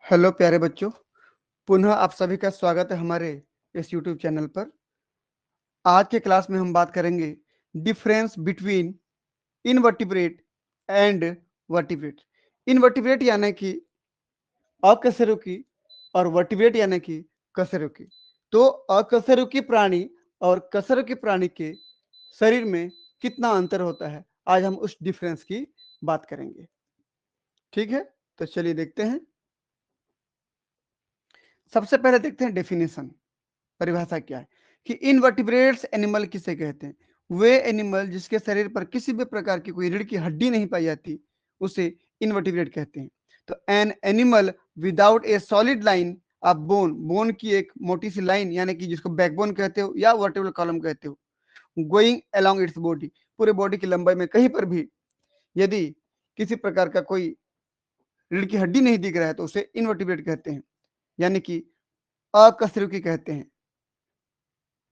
Hello प्यारे बच्चों, पुनः आप सभी का स्वागत है हमारे इस यूट्यूब चैनल पर। आज के क्लास में हम बात करेंगे difference between invertebrate and vertebrate. Invertebrate यानी कि अकशेरुकी और वर्टिब्रेट यानी कि कशेरुकी। तो अकशेरुकी प्राणी और कशेरुकी प्राणी के शरीर में कितना अंतर होता है, आज हम उस डिफरेंस की बात करेंगे। ठीक है, तो चलिए देखते हैं। सबसे पहले देखते हैं डेफिनेशन, परिभाषा क्या है कि इनवर्टिब्रेट्स एनिमल किसे कहते हैं। वे एनिमल जिसके शरीर पर किसी भी प्रकार की कोई रीढ़ की हड्डी नहीं पाई जाती, उसे इनवर्टिब्रेट कहते हैं। तो an animal without A solid line of bone, bone की एक मोटी सी लाइन यानी कि जिसको बैकबोन कहते हो या वर्टिब्रल कॉलम कहते हो, गोइंग अलोंग इट्स बॉडी, पूरे बॉडी की लंबाई में कहीं पर भी यदि किसी प्रकार का कोई रीढ़ की हड्डी नहीं दिख रहा है तो उसे इनवर्टिब्रेट कहते हैं, यानी कि अकशेरुकी कहते हैं।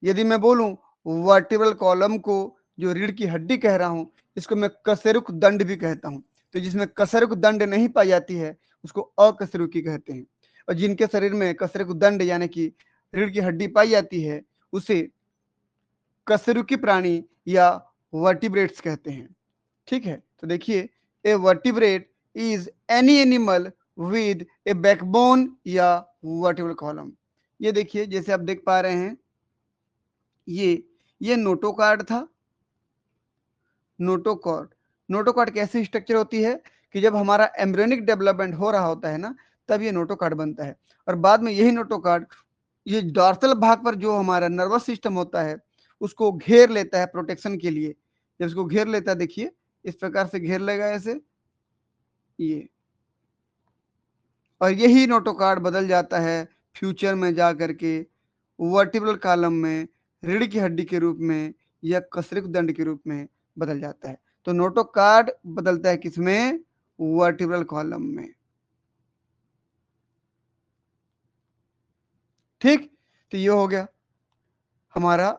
यदि मैं बोलूं वर्टिब्रल कॉलम को जो रीढ़ की हड्डी कह रहा हूं, इसको मैं कशेरुक दंड भी कहता हूं। तो जिसमें कशेरुक दंड नहीं पाई जाती है उसको अकशेरुकी कहते हैं, और जिनके शरीर में कशेरुक दंड यानी कि रीढ़ की हड्डी पाई जाती है उसे कशेरुकी प्राणी या वर्टिब्रेट्स कहते हैं। ठीक है, तो देखिए, a vertebrate is any animal with a backbone या वर्टिब्रल कॉलम। ये देखिए, जैसे आप देख पा रहे हैं, ये नोटोकार्ड था। नोटोकॉर्ड, नोटोकॉर्ड कैसी स्ट्रक्चर होती है कि जब हमारा एम्ब्रियोनिक डेवलपमेंट हो रहा होता है ना, तब ये नोटोकॉर्ड बनता है, और बाद में यही नोटोकॉर्ड ये डॉर्सल भाग पर जो हमारा नर्वस सिस्टम होता है उसको घेर लेता है प्रोटेक्शन के लिए। जब इसको घेर लेता है, देखिए इस प्रकार से घेर लेगा ऐसे ये, और यही नोटोकॉर्ड बदल जाता है फ्यूचर में जा करके वर्टिब्रल कॉलम में रीढ़ की हड्डी के रूप में या कशेरुक दंड के रूप में बदल जाता है। तो नोटोकॉर्ड बदलता है किसमें? वर्टिब्रल कॉलम में। ठीक, तो ये हो गया हमारा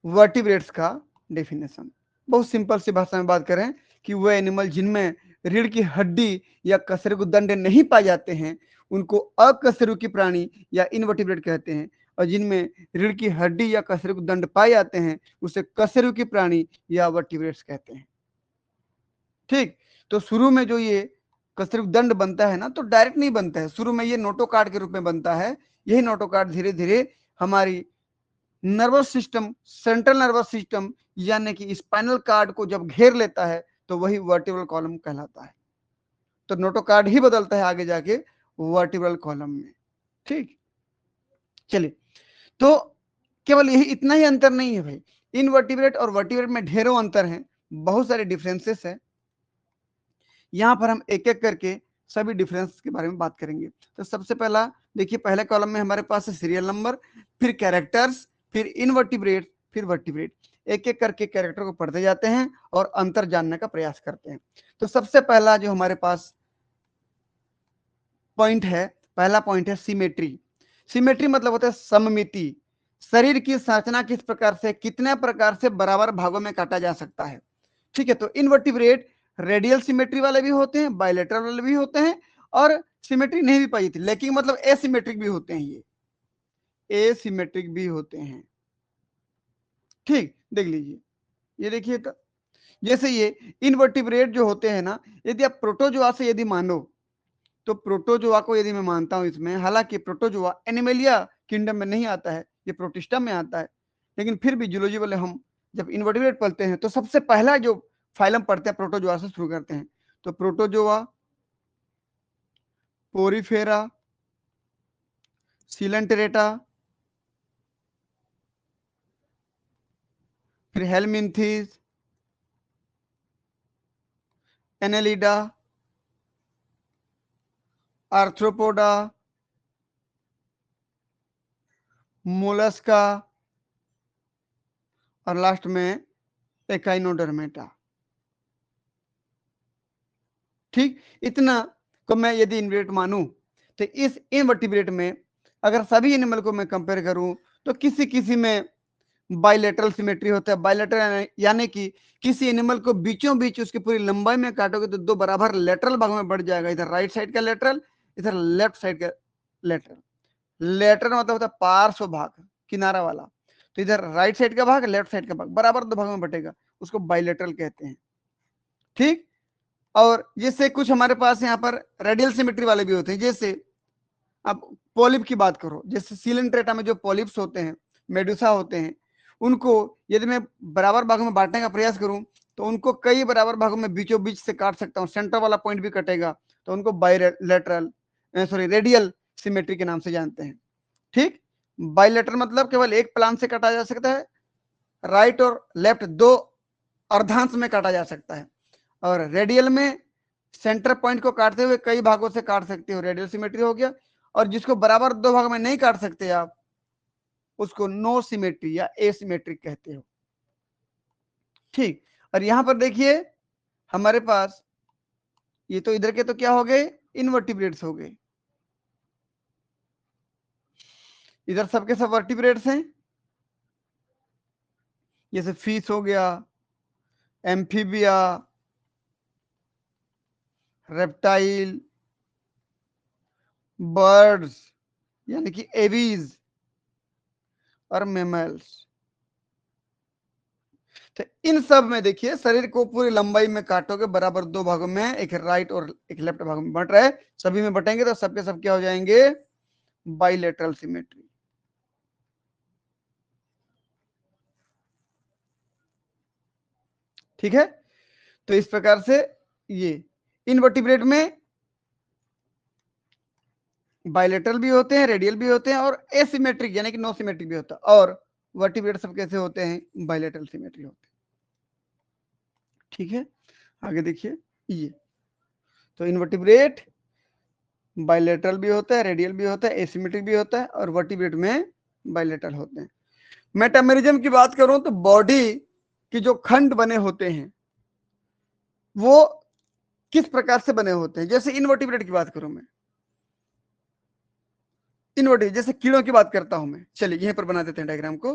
वर्टिब्रेट्स का डेफिनेशन। बहुत सिंपल सी भाषा में बात करें कि वह एनिमल जिनमें रीढ़ की हड्डी या कशेरुक दंड नहीं पाए जाते हैं उनको अकशेरुकी प्राणी या इनवर्टिब्रेट कहते हैं, और जिनमें रीढ़ की हड्डी या कशेरुक दंड पाए जाते हैं उसे कशेरुकी प्राणी या वर्टिब्रेट्स कहते हैं। ठीक, तो शुरू में जो ये कशेरुक दंड बनता है ना, तो डायरेक्ट नहीं बनता है, शुरू में ये नोटोकार्ड के रूप में बनता है। यही नोटोकार्ड धीरे धीरे हमारी nervous system, central nervous system यानी कि स्पाइनल कार्ड को जब घेर लेता है तो वही वर्टिब्रल कॉलम कहलाता है। तो नोटोकार्ड ही बदलता है आगे जाके वर्टिब्रल कॉलम में। ठीक, चलिए, तो केवल यही इतना ही अंतर नहीं है भाई, इनवर्टिब्रेट और वर्टिब्रेट में ढेरों अंतर हैं, बहुत सारे डिफरेंसेस हैं। यहां पर हम एक एक करके सभी डिफरेंस के बारे में बात करेंगे। तो सबसे पहला देखिए, पहले कॉलम में हमारे पास है सीरियल नंबर, फिर कैरेक्टर्स, फिर इनवर्टिब्रेट, फिर वर्टिब्रेट। एक एक करके कैरेक्टर को पढ़ते जाते हैं और अंतर जानने का प्रयास करते हैं। तो सबसे पहला जो हमारे पास पॉइंट है, पहला पॉइंट है सिमेट्री। सिमेट्री मतलब होता है सममिति। शरीर की संरचना किस प्रकार से, कितने प्रकार से बराबर भागों में काटा जा सकता है। ठीक है, तो इनवर्टिब्रेट रेडियल सिमेट्री वाले भी होते हैं, बायलेटरल वाले भी होते हैं, और सिमेट्री नहीं भी पाई थी, लेकिन मतलब एसिमेट्रिक भी होते हैं, ये एसिमेट्रिक भी होते हैं। ठीक, देख लीजिए, ये देखिए, तो जैसे ये इनवर्टिब्रेट जो होते हैं ना, यदि आप प्रोटोजोआ से यदि मानो, तो प्रोटोजोआ को यदि मैं मानता हूं इसमें, हालांकि प्रोटोजोआ एनिमेलिया किंगडम में नहीं आता है, ये प्रोटिस्टा में आता है, लेकिन फिर भी जूलॉजी वाले हम जब इनवर्टिब्रेट पढ़ते हैं तो सबसे पहला जो फाइलम पढ़ते हैं प्रोटोजोआ से शुरू करते हैं। तो प्रोटोजोआ, पोरीफेरा, सिलेंटेरेटा, फिर हेलमिंथीज, एनेलिडा, आर्थ्रोपोडा, मोलस्का, और लास्ट में एकाइनोडर्मेटा। ठीक, इतना को मैं यदि इनवर्टिब्रेट मानूं, तो इस इनवर्टिब्रेट में अगर सभी एनिमल को मैं कंपेयर करूं तो किसी किसी में बायलेटरल सिमेट्री होता है। बायलेटरल यानी कि किसी एनिमल को बीचों बीच उसकी पूरी लंबाई में काटोगे तो दो बराबर लेटरल भाग में बढ़ जाएगा, इधर राइट साइड का लेटरल, इधर लेफ्ट साइड का लेटरल। लेटरल मतलब होता है पार्श्व भाग, किनारा वाला। तो इधर राइट साइड का भाग, लेफ्ट साइड का भाग बराबर दो भागों में बटेगा, उसको बाइलेटरल कहते हैं। ठीक। और जैसे कुछ हमारे पास यहाँ पर रेडियल सिमेट्री वाले भी होते हैं, जैसे अब पॉलिप की बात करो, जैसे सिलेंट्रेटा में जो पॉलिप्स होते हैं, मेडुसा होते हैं, उनको यदि मैं बराबर भागों में बांटने का प्रयास करूं तो उनको कई बराबर भागों में बीचों बीच से काट सकता हूं, सेंटर वाला पॉइंट भी कटेगा, तो उनको बाइलेटरल सॉरी रेडियल सिमेट्री के नाम से जानते हैं। ठीक। बाइलेटरल मतलब केवल एक प्लान से काटा जा सकता है, राइट और लेफ्ट दो अर्धांश में काटा जा सकता है, और रेडियल में सेंटर पॉइंट को काटते हुए कई भागों से काट सकते हो, रेडियल सिमेट्री हो गया। और जिसको बराबर दो भागों में नहीं काट सकते आप, उसको नो सिमेट्री या एसिमेट्रिक कहते हो। ठीक। और यहां पर देखिए हमारे पास ये तो इधर के तो क्या हो गए, इनवर्टिब्रेट्स हो गए, इधर सबके सब वर्टिब्रेट्स हैं, जैसे फिश हो गया, एम्फीबिया, रेप्टाइल, बर्ड्स यानी कि एवीज और मेमल्स। तो इन सब में देखिए शरीर को पूरी लंबाई में काटोगे, बराबर दो भागों में, एक राइट और एक लेफ्ट भाग में बट रहा है, सभी में बटेंगे तो सबके सब क्या हो जाएंगे, बाइलेटरल सिमेट्री। ठीक है। तो इस प्रकार से ये इनवर्टिब्रेट में बाइलेटरल भी होते हैं, रेडियल भी होते हैं, और एसिमेट्रिक यानी कि नो सिमेट्रिक भी होता है। और वर्टिब्रेट सब कैसे होते हैं, बाइलेटरल सिमेट्री होते हैं। ठीक है। आगे देखिए ये तो इनवर्टिब्रेट बाइलेटरल भी होता है, रेडियल भी होता है, एसिमेट्रिक भी होता है, और वर्टिब्रेट में बाइलेटरल होते हैं। मेटामेरिज्म की बात करूं तो बॉडी के जो खंड बने होते हैं वो किस प्रकार से बने होते हैं। जैसे इनवर्टिब्रेट की बात करूं मैं, इनवर्टिब्रेट जैसे कीड़ों की बात करता हूं मैं, चलिए यहीं पर बना देते हैं डायग्राम को।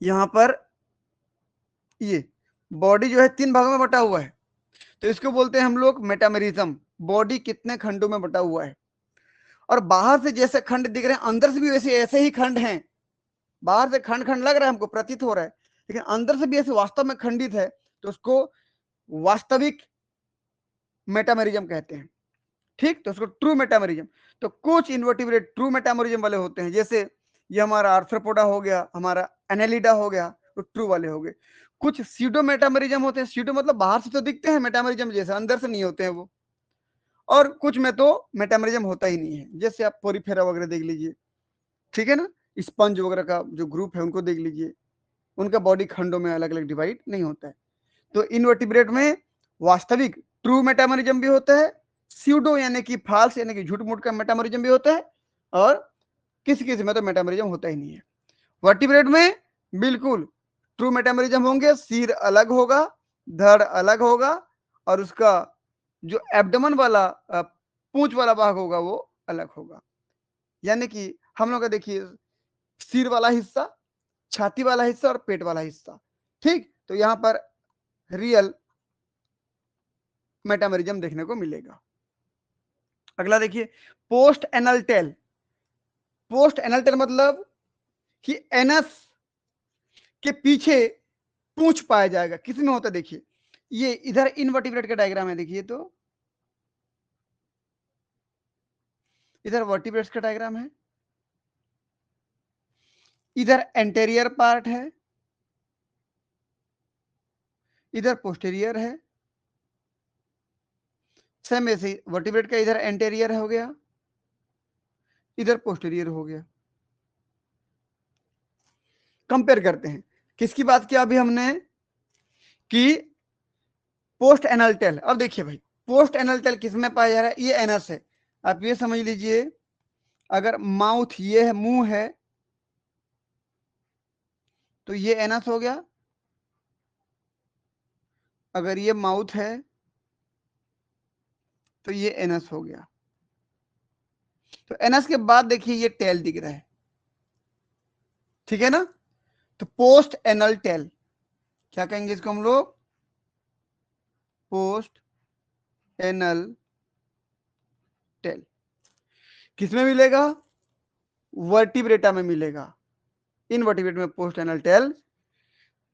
यहां पर ये बॉडी जो है तीन भागों में बटा हुआ है, तो इसको बोलते हैं हम लोग मेटामेरिज्म। बॉडी कितने खंडों में बटा हुआ है, और बाहर से जैसे खंड दिख रहे हैं अंदर से भी वैसे ऐसे ही खंड हैं। बाहर से खंड खंड लग रहा है हमको, प्रतीत हो रहा है, लेकिन अंदर से भी ऐसे वास्तव में खंडित है, तो उसको वास्तविक मेटामेरिज्म कहते हैं। ठीक। तो उसको ट्रू मेटामेरिज्म। तो कुछ इन्वर्टिब्रेट ट्रू मेटामेरिज्म वाले होते हैं, जैसे ये हमारा आर्थ्रोपोडा हो गया, हमारा एनेलिडा हो गया, तो ट्रू वाले हो गए। कुछ सीडो मेटामेरिज्म होते हैं, सीडो मतलब बाहर से तो दिखते हैं मेटामेरिज्म जैसे, अंदर से नहीं होते हैं वो। और कुछ में तो मेटामेरिज्म होता ही नहीं है, जैसे आप पोरीफेरा वगैरह देख लीजिए, ठीक है ना, स्पंज वगैरह का जो ग्रुप है उनको देख लीजिए, उनका बॉडी खंडों में अलग अलग डिवाइड नहीं होता है। तो इनवर्टिब्रेट में वास्तविक ट्रू मेटामोरिज्म भी होता है, स्यूडो यानी कि फाल्स यानी कि झूठ मूठ का मेटामोरिज्म भी होता है, और किसी किसी में तो मेटामोरिज्म होता ही नहीं है। वर्टिब्रेट में बिल्कुल ट्रू मेटामोरिज्म होंगे, सिर अलग होगा, धड़ अलग होगा, और उसका जो एब्डोमेन वाला पूंछ वाला भाग होगा वो अलग होगा। यानी कि हम लोग का देखिए सिर वाला हिस्सा, छाती वाला हिस्सा और पेट वाला हिस्सा। ठीक। तो यहां पर रियल मेटामेरिज्म देखने को मिलेगा। अगला देखिए post anal tail. Post anal tail मतलब कि एनस के पीछे पूंछ पाया जाएगा, किसमें होता है देखिए, ये इधर इनवर्टिब्रेट का डायग्राम है, देखिए तो इधर वर्टिब्रेट्स का डायग्राम है, इधर एंटेरियर पार्ट है, इधर पोस्टेरियर है। सेम ऐसे वर्टिब्रेट का इधर एंटेरियर हो गया, इधर पोस्टेरियर हो गया। कंपेयर करते हैं, किसकी बात किया अभी हमने, कि पोस्ट एनल टेल। अब देखिए भाई पोस्ट एनल टेल किसमें पाया जा रहा है, ये एनस है। आप ये समझ लीजिए अगर माउथ ये है, मुंह है, तो ये एनस हो गया। अगर ये माउथ है तो ये एनस हो गया। तो एनस के बाद देखिए ये टेल दिख रहा है, ठीक है ना। तो पोस्ट एनल टेल क्या कहेंगे इसको हम लोग, पोस्ट एनल टेल किसमें मिलेगा? वर्टिब्रेटा में मिलेगा। इनवर्टिब्रेट में पोस्ट एनल टेल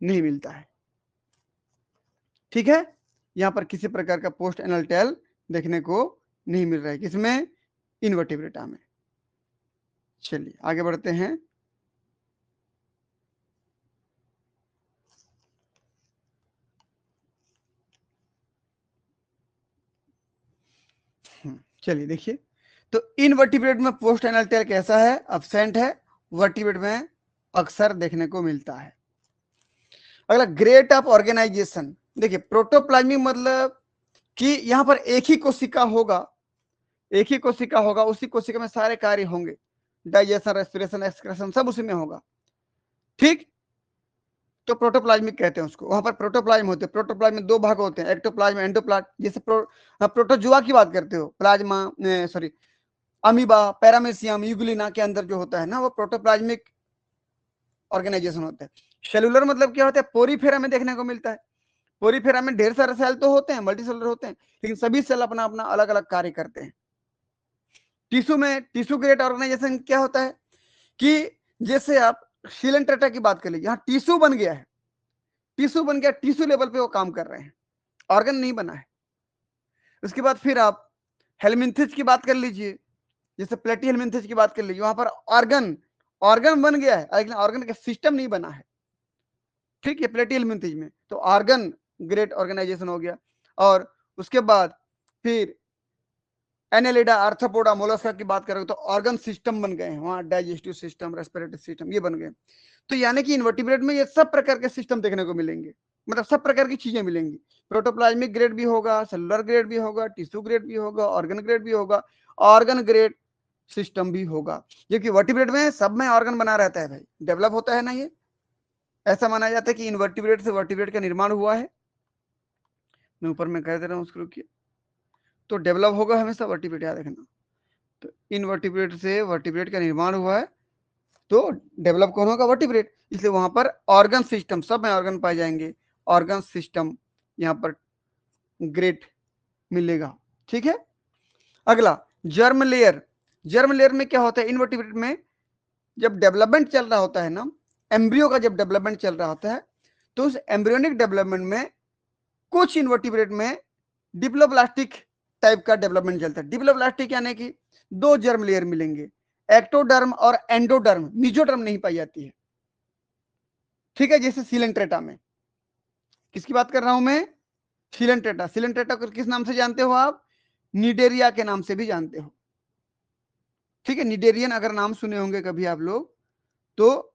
नहीं मिलता है। ठीक है, यहां पर किसी प्रकार का पोस्ट एनल टेल देखने को नहीं मिल रहा है। किसमें? इनवर्टिब्रेटा में। चलिए आगे बढ़ते हैं। चलिए देखिए, तो इनवर्टिब्रेट में पोस्ट एनल टेल कैसा है? अब्सेंट है। वर्टिब्रेट में अक्सर देखने को मिलता है। अगला ग्रेड ऑफ ऑर्गेनाइजेशन। देखिए प्रोटोप्लाज्मिक मतलब कि यहां पर एक ही कोशिका होगा, एक ही कोशिका होगा, उसी कोशिका में सारे कार्य होंगे, डाइजेशन, रेस्पिरेशन, एक्सक्रेशन सब उसी में होगा। ठीक, तो प्रोटोप्लाज्मिक कहते हैं उसको। वहां पर प्रोटोप्लाज्म होते हैं। प्रोटोप्लाज्म में दो भाग होते हैं, एक्टोप्लाज्म, एंडोप्लाज्म। जैसे प्रोटोजुआ की बात करते हो, plasma sorry amoeba, paramecium, Euglena के अंदर जो होता है ना, वो प्रोटोप्लाज्मिक ऑर्गेनाइजेशन होता है। सेलुलर मतलब क्या होता है? पोरीफेरा में देखने को मिलता है। पोरीफेरा में ढेर सारे सेल तो होते हैं, मल्टीसेलुलर होते हैं, लेकिन सभी सेल अपना अपना अलग अलग कार्य करते हैं। टिश्यू में टिश्यू ग्रेड ऑर्गेनाइजेशन क्या होता है कि जैसे आप शिलेंट्रेटा की बात कर लीजिए, यहाँ टिश्यू बन गया है, टिश्यू बन गया, टिश्यू लेवल पे वो काम कर रहे हैं, ऑर्गन नहीं बना है। उसके बाद फिर आप हेलमिंथिस की बात कर लीजिए, जैसे प्लेटी हेलमिंथिस की बात कर लीजिए, वहां पर ऑर्गन ऑर्गन बन गया है, लेकिन ऑर्गन का सिस्टम नहीं बना है। ठीक है, प्लेटी हेलमिंथिस में तो ऑर्गन ग्रेड ऑर्गेनाइजेशन हो गया। और उसके बाद फिर एनेलिडा, आर्थ्रोपोडा, मोलस्का की बात करें तो ऑर्गन सिस्टम बन गए हैं, वहां डाइजेस्टिव सिस्टम, रेस्पिरेटरी सिस्टम ये बन गए। तो यानी कि इन्वर्टिब्रेट में ये सब प्रकार के सिस्टम देखने को मिलेंगे, मतलब सब प्रकार की चीजें मिलेंगी। प्रोटोप्लाज्मिक ग्रेड भी होगा, सेलुलर ग्रेड भी होगा, टिश्यू ग्रेड भी होगा, ऑर्गन ग्रेड भी होगा, ऑर्गन ग्रेड सिस्टम भी होगा। क्योंकि वर्टिब्रेट में सब में ऑर्गन बना रहता है भाई, डेवलप होता है ना ये। ऐसा माना जाता है कि इनवर्टिब्रेट से वर्टिब्रेट का निर्माण हुआ है। मैं ऊपर में कह दे रहा हूँ उसको, रुकिए। तो डेवलप होगा हमेशा वर्टिब्रेट, याद रखना। तो इनवर्टिब्रेट से वर्टिब्रेट का निर्माण हुआ है, तो डेवलप कौन होगा? वर्टिब्रेट। इसलिए वहां पर ऑर्गन सिस्टम, सब में ऑर्गन पाए जाएंगे, ऑर्गन सिस्टम यहाँ पर ग्रेट मिलेगा। ठीक है, अगला जर्म लेयर। जर्म लेयर में क्या होता है? इनवर्टिब्रेट में जब डेवलपमेंट चल रहा होता है ना, एम्ब्रियो का जब डेवलपमेंट चल रहा होता है, तो उस एम्ब्रियोनिक डेवलपमेंट में कुछ इनवर्टिब्रेट में डिप्लोब्लास्टिक टाइप का डेवलपमेंट चलता है। डिप्लोब्लास्टिक यानी कि दो जर्म लेयर मिलेंगे, एक्टोडर्म और एंडोडर्म, मीजोडर्म नहीं पाई जाती है। ठीक है, जैसे सिलेंट्रेटा में, किसकी बात कर रहा हूं मैं? सिलेंट्रेटा। सिलेंट्रेटा को किस नाम से जानते हो आप? निडेरिया के नाम से भी जानते हो। ठीक है, निडेरियन अगर नाम सुने होंगे कभी आप लोग, तो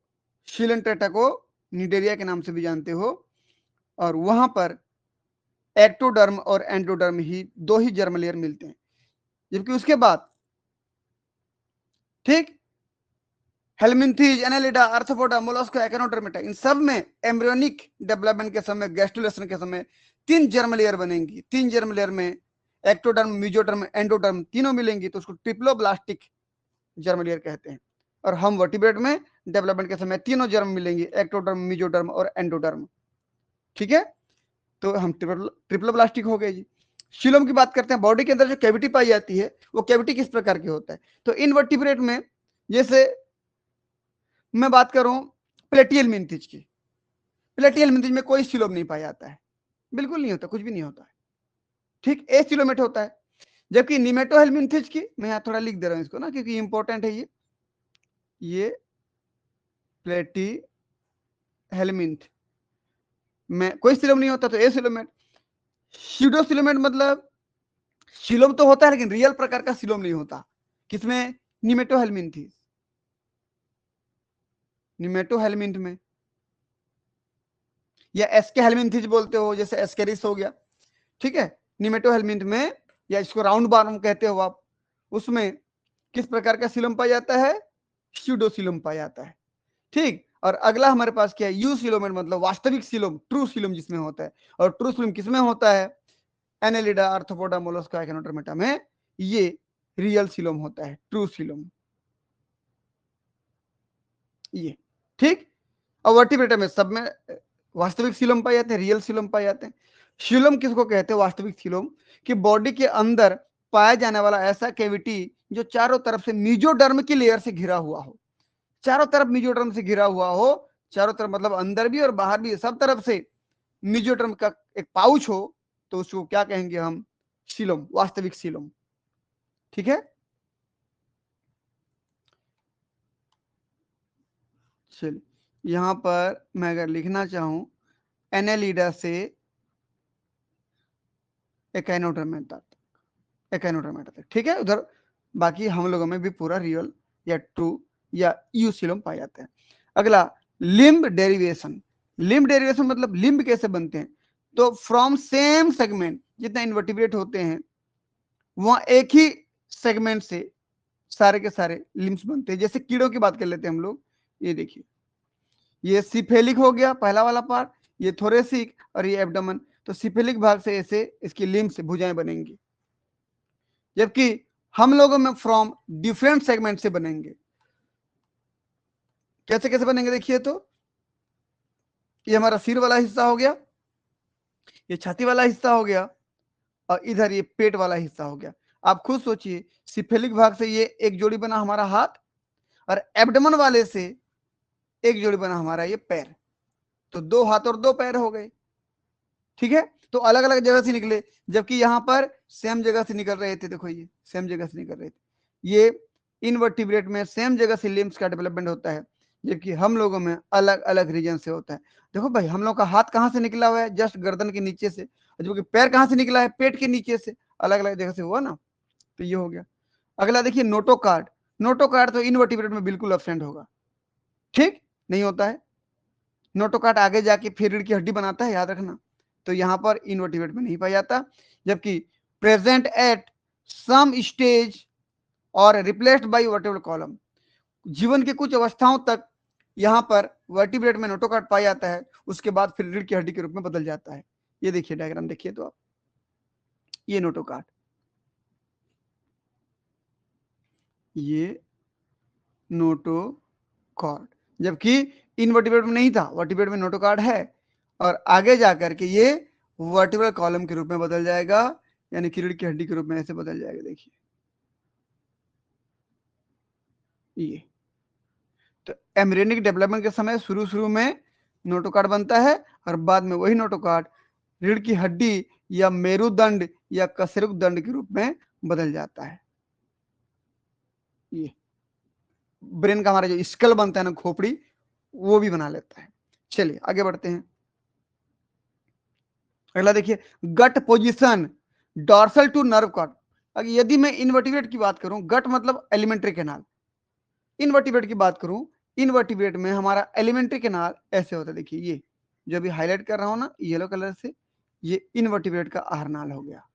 सिलेंट्रेटा को निडेरिया के नाम से भी जानते हो। और वहां पर एक्टोडर्म और एंडोडर्म ही दो ही जर्म लेयर मिलते हैं। जबकि उसके बाद ठीक हेलमिंथीज, एनालिडा, आर्थ्रोपोडा, मोलस्का, एकेनोडर्मेटा, इन सब में एम्ब्रियोनिक डेवलपमेंट के समय, गैस्ट्रुलेशन के समय तीन जर्म लेयर बनेंगी। तीन जर्म लेयर में एक्टोडर्म, मीजोडर्म, एंडोडर्म तीनों मिलेंगी, तो उसको ट्रिप्लोब्लास्टिक जर्म लेयर कहते हैं। और हम वर्टिब्रेट में डेवलपमेंट के समय तीनों जर्म मिलेंगी, एक्टोडर्म, मीजोडर्म और एंडोडर्म। ठीक है, तो हम ट्रिप्लोब्लास्टिक हो गए जी। शिलोम की बात करते हैं। बॉडी के अंदर जो कैविटी पाई जाती है, वो कैविटी किस प्रकार की होता है? तो इनवर्टिब्रेट में जैसे मैं बात करूं प्लेटियल मिंथिज की, प्लेटियल मिंथिज में कोई सिलोम नहीं पाया जाता है, बिल्कुल नहीं होता, कुछ भी नहीं होता है। ठीक, एसिलोमेट होता है। जबकि निमेटोहेलमिंथिज की, मैं यहाँ थोड़ा लिख दे रहा हूँ इसको ना, क्योंकि इंपॉर्टेंट है ये प्लेटी हेलमिंथ में कोई सिलोम नहीं होता, तो एसिलोमेट। स्यूडोसिलोमेट मतलब सिलोम तो होता है, लेकिन रियल प्रकार का सिलोम नहीं होता। किसमें? निमेटोहेलमिंथिस, निमेटोहेलमिंथ में, या एस्के हेलमिंथिस बोलते हो, जैसे एस्केरिस हो गया। ठीक है, निमेटोहेलमिंथ में, या इसको राउंड बार्म कहते हो आप, उसमें किस प्रकार का सिलोम पाया जाता है? स्यूडोसिलोम पाया जाता है। ठीक, और अगला हमारे पास क्या है? यू सिलोमेट, मतलब वास्तविक सिलोम, ट्रू सिलोम जिसमें होता है। और ट्रू सिलोम किसमें होता है? एनेलिडा, आर्थ्रोपोडा, मोलस्का, एकेनोडर्मेटा में ये रियल सिलोम होता है, ट्रू सिलोम ये। ठीक, और वर्टिब्रेटा में सब में वास्तविक सिलोम पाए जाते हैं, रियल सिलोम पाए जाते हैं। सीलोम किसको कहते हैं? वास्तविक सीलोम, कि बॉडी के अंदर पाया जाने वाला ऐसा कैविटी जो चारों तरफ से मीजोडर्म की लेयर से घिरा हुआ हो, चारों तरफ मीजोडर्म से घिरा हुआ हो, चारों तरफ मतलब अंदर भी और बाहर भी सब तरफ से मीजोडर्म का एक पाउच हो, तो उसको क्या कहेंगे हम? सीलोम, वास्तविक सीलोम। ठीक है, चलिए यहां पर मैं अगर लिखना चाहूं एनेलिडा से एकैनोडर्मेटा तक, एकैनोडर्मेटा तक, ठीक है। उधर बाकी हम लोगों में भी पूरा रियल या ट्रू या यूसिलम पाए जाते हैं। अगला लिम्ब डेरिवेशन। लिम्ब डेरिवेशन मतलब लिम्ब कैसे बनते हैं? तो फ्रॉम सेम सेगमेंट, जितना इन्वर्टिब्रेट होते हैं वहां एक ही सेगमेंट से सारे के सारे लिम्ब्स बनते हैं। जैसे कीड़ों की बात कर लेते हैं हम लोग, ये देखिए, ये सिफेलिक हो गया पहला वाला पार्ट, ये थोरेसिक और ये एब्डोमेन। तो सिफेलिक भाग से ऐसे इसकी लिम्ब्स भुजाएं बनेंगी, जबकि हम लोगों में फ्रॉम डिफरेंट सेगमेंट से बनेंगे। कैसे कैसे बनेंगे देखिए, तो ये हमारा सिर वाला हिस्सा हो गया, ये छाती वाला हिस्सा हो गया, और इधर ये पेट वाला हिस्सा हो गया। आप खुद सोचिए, सिफेलिक भाग से ये एक जोड़ी बना हमारा हाथ, और एब्डोमेन वाले से एक जोड़ी बना हमारा ये पैर। तो दो हाथ और दो पैर हो गए, ठीक है। तो अलग अलग जगह से निकले, जबकि यहां पर सेम जगह से निकल रहे थे। देखो ये सेम जगह से निकल रहे थे। ये इनवर्टिब्रेट में सेम जगह से लिम्स का डेवलपमेंट होता है, जबकि हम लोगों में अलग अलग रीजन से होता है। देखो भाई, हम लोग का हाथ कहाँ से निकला हुआ है? जस्ट गर्दन के नीचे से, जबकि पैर कहाँ से निकला है? पेट के नीचे से। अलग अलग जगह से हुआ ना, तो ये हो गया। अगला देखिए नोटोकार्ड। नोटोकार्ड तो इनवर्टिब्रेट में बिल्कुल एब्सेंट होगा, ठीक नहीं होता है। नोटोकार्ड आगे जाके फिर रीढ़ की हड्डी बनाता है, याद रखना। तो यहां पर इनवर्टिब्रेट में नहीं पाया जाता, जबकि प्रेजेंट एट सम स्टेज और रिप्लेस्ड बाय वर्टिब्रल कॉलम, जीवन के कुछ अवस्थाओं तक यहां पर वर्टिब्रेट में नोटोकार्ड पाया जाता है, उसके बाद फिर रीढ़ की हड्डी के रूप में बदल जाता है। ये देखिए डायग्राम देखिए तो आप, ये नोटोकार्ड, ये नोटोकॉर्ड, जबकि इनवर्टिब्रेट में नहीं था, वर्टिब्रेट में नोटोकॉर्ड है, और आगे जाकर के ये वर्टिब्रल कॉलम के रूप में बदल जाएगा, यानी कि रीढ़ की हड्डी के रूप में ऐसे बदल जाएगा। देखिए ये, तो एम्ब्रियोनिक डेवलपमेंट के समय शुरू शुरू में नोटोकॉर्ड बनता है, और बाद में वही नोटोकॉर्ड रीढ़ की हड्डी या मेरुदंड या कशेरुक दंड के रूप में बदल जाता है। ये ब्रेन का हमारा जो स्कल बनता है ना, खोपड़ी, वो भी बना लेता है। चलिए आगे बढ़ते हैं। अगला देखिए gut position, dorsal to nerve cord. अगर यदि मैं इनवर्टिब्रेट की बात करूं, गट मतलब एलिमेंट्री कैनाल, इनवर्टिब्रेट की बात करूं, इनवर्टिब्रेट में हमारा एलिमेंट्री कैनाल ऐसे होता है। देखिए ये जो अभी हाईलाइट कर रहा हूं ना येलो कलर से, ये इनवर्टिब्रेट का आहार नाल हो गया,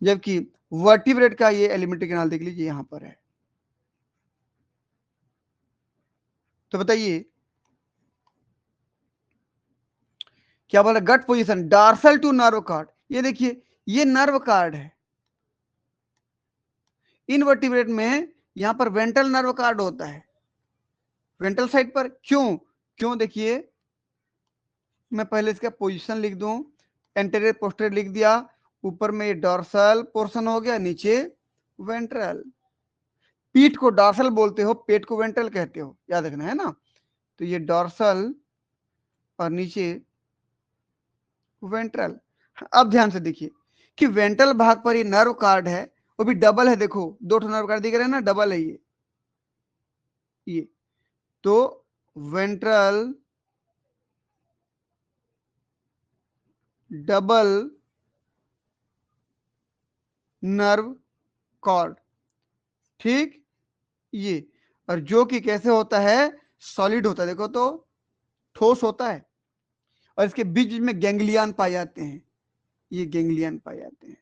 जबकि वर्टिब्रेट का ये एलिमेंट्री कैनाल देख लीजिए यहां पर है। तो बताइए क्या बोला? Gut position dorsal to nerve cord, ये देखिए ये नर्व कार्ड है। इनवर्टिब्रेट में यहां पर वेंट्रल नर्व कार्ड होता है, वेंट्रल साइड पर। क्यों? क्यों देखिए, मैं पहले इसका पोजीशन लिख दूं, एंटेरियर पोस्टीरियर लिख दिया, ऊपर में ये डॉर्सल पोर्शन हो गया, नीचे वेंट्रल। पीठ को डॉर्सल बोलते हो, पेट को वेंट्रल कहते हो, याद रखना है ना। तो ये डॉर्सल और नीचे वेंट्रल। अब ध्यान से देखिए कि वेंट्रल भाग पर ये नर्व कार्ड है, वो भी डबल है। देखो दो नर्व कार्ड दिख रहे हैं ना, डबल है ये। तो वेंट्रल डबल नर्व कॉर्ड, ठीक। ये, और जो कि कैसे होता है? सॉलिड होता है, देखो तो ठोस होता है, और इसके बीच में गैंग्लियन पाए जाते हैं, ये गैंग्लियन पाए जाते हैं।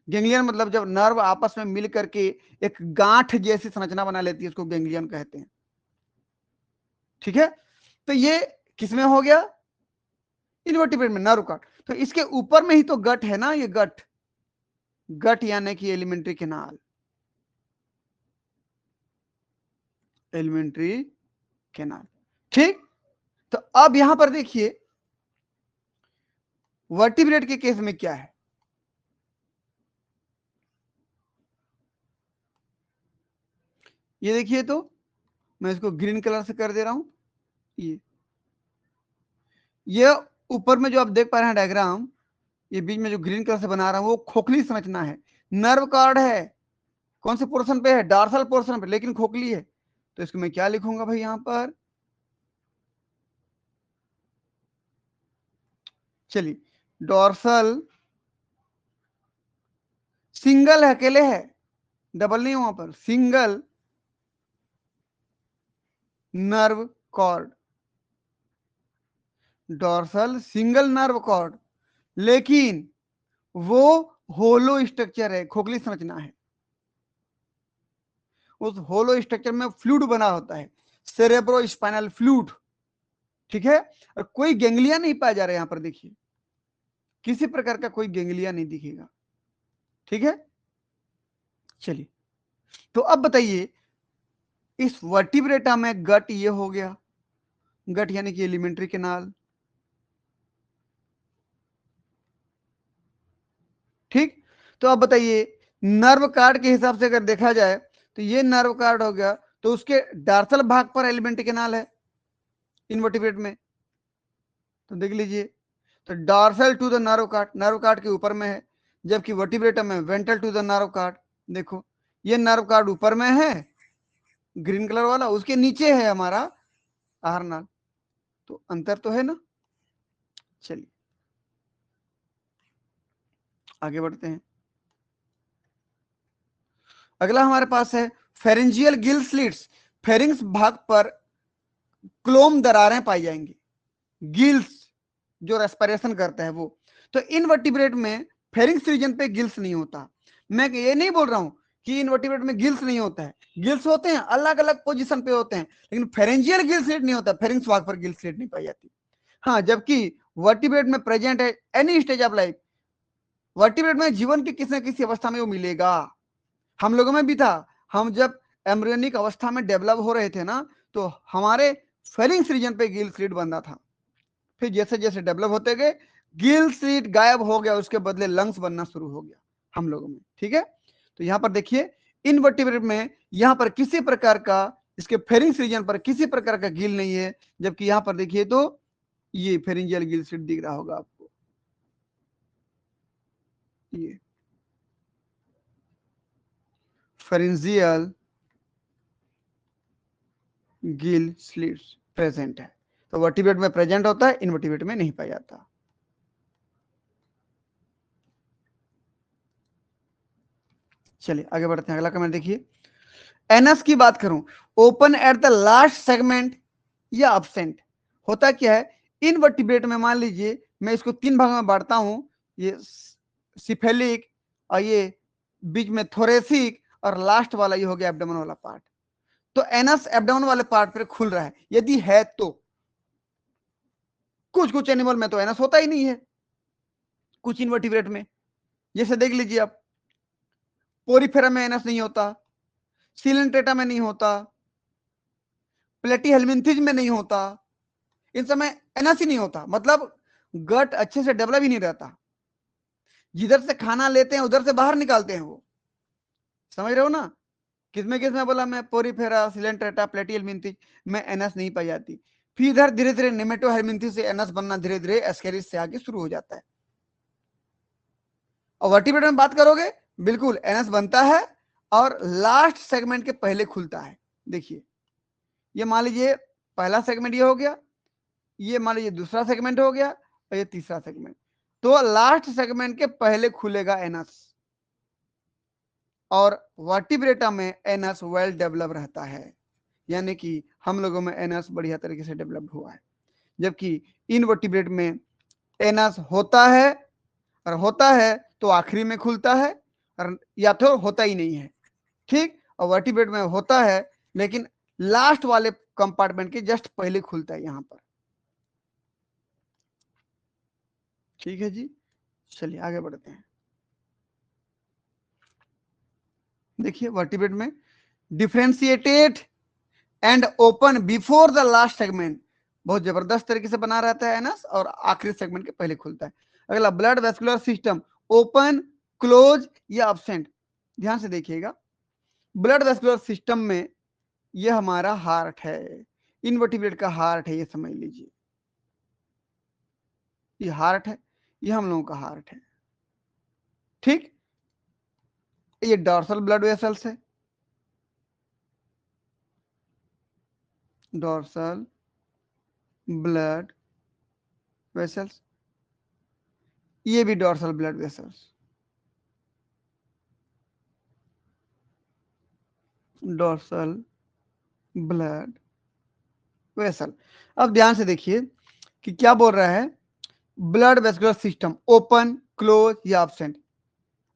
गैंग्लियन मतलब जब नर्व आपस में मिल करके एक गांठ जैसी संरचना बना लेती है, उसको गैंग्लियन कहते हैं, ठीक है। तो ये किसमें हो गया? इनवर्टिब्रेट में नर्व कॉर्ड। तो इसके ऊपर में ही तो गट है ना, ये गट, गट यानी कि एलिमेंट्री कैनाल, एलिमेंट्री कैनाल, ठीक। तो अब यहां पर देखिए वर्टिब्रेट के केस में क्या है, ये देखिए, तो मैं इसको ग्रीन कलर से कर दे रहा हूं। ये ऊपर में जो आप देख पा रहे हैं डायग्राम, ये बीच में जो ग्रीन कलर से बना रहा हूं वो खोखली संरचना है, नर्व कार्ड है। कौन से पोर्शन पे है, डार्सल पोर्शन पे, लेकिन खोखली है। तो इसको मैं क्या लिखूंगा भाई यहां पर, चलिए डॉर्सल सिंगल है, अकेले है, डबल नहीं वहां पर, single nerve cord, dorsal single nerve cord, लेकिन वो होलो स्ट्रक्चर है, खोखली संरचना है। उस होलो स्ट्रक्चर में फ्लूइड बना होता है, सेरेब्रो स्पाइनल फ्लूइड, ठीक है। और कोई गैंग्लिया नहीं पाया जा रहा है यहां पर, देखिए किसी प्रकार का कोई गैंग्लिया नहीं दिखेगा, ठीक है। चलिए, तो अब बताइए इस वर्टिब्रेटा में गट ये हो गया, गट यानी कि एलिमेंट्री कैनाल, ठीक। तो अब बताइए नर्व कार्ड के हिसाब से अगर देखा जाए तो ये नर्व कार्ड हो गया, तो उसके डार्सल भाग पर एलिमेंट्री कैनाल है इनवर्टिब्रेट में, तो देख लीजिए, तो dorsal to the nerve cord के ऊपर में है, जबकि वर्टिब्रेटम में ventral to the nerve cord. देखो ये नर्व कार्ड ऊपर में है ग्रीन कलर वाला, उसके नीचे है हमारा आहार नाल, तो अंतर तो है ना। चलिए आगे बढ़ते हैं। अगला हमारे पास है फेरेंजियल गिल स्लिट्स, फेरिंग्स भाग पर क्लोम दरारें पाई जाएंगी, गिल्स जो रेस्पिरेशन करता है वो। तो इनवर्टिब्रेट में फेरिंग्स रीजन पे गिल्स नहीं होता। मैं ये नहीं बोल रहा हूं कि इनवर्टिब्रेट में गिल्स नहीं होता है, गिल्स होते हैं, अलग अलग पोजीशन पे होते हैं, लेकिन फेरेंजियल गिल स्लिट नहीं होता, फेरिंग्स भाग पर गिल स्लिट नहीं पाई जाती। हाँ, जबकि वर्टिब्रेट में प्रेजेंट है any stage of life, vertebrate में जीवन की किसी न किसी अवस्था में वो मिलेगा, हम लोगों में भी था। हम जब एम्ब्रियोनिक अवस्था में डेवलप हो रहे थे ना, तो हमारे फेरिंग्स रीजन पे गिल स्लिट बनता था, फिर जैसे जैसे डेवलप होते गए गिल स्लिट गायब हो गया, उसके बदले लंग्स बनना शुरू हो गया हम लोगों में, ठीक है। तो यहां पर देखिए इनवर्टिब्रेट में यहां पर किसी प्रकार का, इसके फेरिंग्स रीजन पर किसी प्रकार का गिल नहीं है, जबकि यहां पर देखिए तो ये फेरिंजियल गिल स्लिट दिख रहा होगा आपको, ये फेरिंजियल गिल स्लिट्स प्रेजेंट है। तो वर्टिब्रेट में प्रेजेंट होता है, इनवर्टिब्रेट में नहीं पाया जाता। चलिए आगे बढ़ते हैं, अगला कमेंट देखिए। एनस की बात करूं, open at the last segment या absent, होता क्या है इनवर्टिब्रेट में, मान लीजिए मैं इसको तीन भागों में बांटता हूं, ये सिफेलिक, और ये बीच में थोरेसिक, और लास्ट वाला ये हो गया एब्डोमेन वाला पार्ट। तो एनस एब्डोमेन वाले पार्ट पर खुल रहा है, यदि है तो। कुछ कुछ एनिमल में तो एनस होता ही नहीं है, कुछ इनवर्टिब्रेट में, जैसे देख लीजिए आप, पोरीफेरा में एनस नहीं होता, सिलेंट्रेटा में नहीं होता, प्लेटीहेल्मिन्थेस में नहीं होता, इन समय एनस ही नहीं होता, मतलब गट अच्छे से डेवलप ही नहीं रहता, जिधर से खाना लेते हैं उधर से बाहर निकालते हैं वो, समझ रहे हो ना। किसमें बोला मैं, पोरीफेरा, सिलेंट्रेटा, प्लेटीहेल्मिन्थेस में एनस नहीं पाई जाती। फिर इधर धीरे धीरे नेमेटोहेल्मिन्थेस से एनस बनना धीरे धीरे एस्केरिस से आगे शुरू हो जाता है। और वर्टिब्रेट में बात करोगे, बिल्कुल एनस बनता है और लास्ट सेगमेंट के पहले खुलता है। देखिए ये मान लीजिए पहला सेगमेंट ये हो गया, ये मान लीजिए दूसरा सेगमेंट हो गया, और ये तीसरा सेगमेंट, तो लास्ट सेगमेंट के पहले खुलेगा एनस, और वर्टिब्रेटा में एनस वेल डेवलप रहता है, यानी कि हम लोगों में एनस बढ़िया तरीके से डेवलप हुआ है। जबकि इनवर्टिब्रेट में एनस होता है, और होता है तो आखिरी में खुलता है, और या तो होता ही नहीं है, ठीक। और वर्टिब्रेट में होता है लेकिन लास्ट वाले कंपार्टमेंट के जस्ट पहले खुलता है यहां पर, ठीक है जी। चलिए आगे बढ़ते हैं। देखिए वर्टिब्रेट में differentiated and open before the last segment, बहुत जबरदस्त तरीके से बना रहता है एनस और आखिरी सेगमेंट के पहले खुलता है। अगला blood vascular system, open, close या अब्सेंट। ध्यान से देखिएगा, ब्लड वेस्कुलर सिस्टम में यह हमारा हार्ट है, इनवर्टिब्रेट का हार्ट है, ये समझ लीजिए, ये हार्ट है, ये हम लोगों का हार्ट है। ठीक, ये डॉर्सल ब्लड वेसल्स है, डॉर्सल ब्लड वेसल्स, ये भी dorsal blood vessels, dorsal blood vessel. अब ध्यान से देखिए कि क्या बोल रहा है, blood vascular system open, close या एब्सेंट।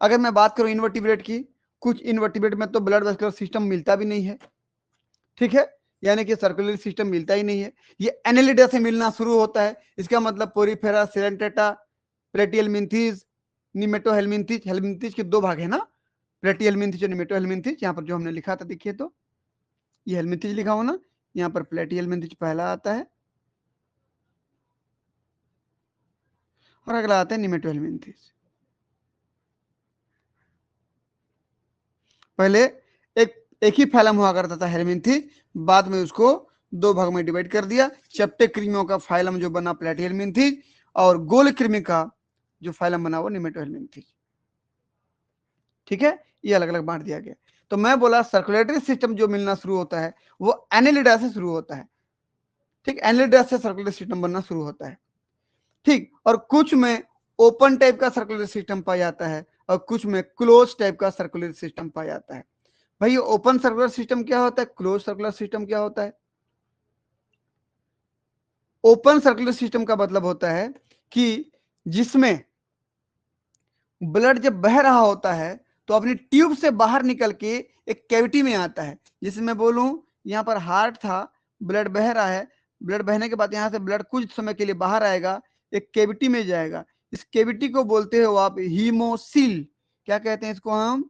अगर मैं बात करूं इनवर्टिब्रेट की, कुछ इनवर्टिब्रेट में तो ब्लड वेस्कुलर सिस्टम मिलता भी नहीं है, ठीक है, यानी कि सर्कुलर सिस्टम मिलता ही नहीं है, ये एनेलिडा से मिलना शुरू होता है। इसका मतलब पोरीफेरा, सिलेंटेटा, प्लेटियल मिंथीज, निमेटो हेलमिंथीज। हेलमिंथीज के दो भाग है ना, प्लेटियल मिंथीज और निमेटो हेलमिंथीज। यहाँ पर जो हमने लिखा था देखिए, तो ये हेलमिंथीज लिखा हो ना, यहाँ पर प्लेटियल मिंथीज पहला आता है और अगला आता है निमेटो हेलमिंथीज। पहले एक ही फैलम हुआ करता था हेलमिंथीज, बाद में उसको दो भाग में डिवाइड कर दिया। चपटे कृमियों का फाइलम जो बना प्लेटिहेलमिंथीज, और गोल कृमि का जो फाइलम बना वो निमेटोहेलमिंथीज। ठीक है, ये अलग अलग बांट दिया गया। तो मैं बोला सर्कुलेटरी सिस्टम जो मिलना शुरू होता है वो एनेलिडा से शुरू होता है। ठीक, एनेलिडा से सर्कुलेटरी सिस्टम बनना शुरू होता है। ठीक, और कुछ में ओपन टाइप का सर्कुलेटरी सिस्टम पाया जाता है और कुछ में क्लोज टाइप का सर्कुलेटरी सिस्टम पाया जाता है। भाई ओपन सर्कुलर सिस्टम क्या होता है, क्लोज सर्कुलर सिस्टम क्या होता है? ओपन सर्कुलर सिस्टम का मतलब होता है कि जिसमें ब्लड जब बह रहा होता है तो अपनी ट्यूब से बाहर निकल के एक कैविटी में आता है। जैसे मैं बोलूं यहाँ पर हार्ट था, ब्लड बह रहा है, ब्लड बहने के बाद यहाँ से ब्लड कुछ समय के लिए बाहर आएगा, एक कैविटी में जाएगा। इस कैविटी को बोलते हो आप हीमोसील। क्या कहते हैं इसको हम?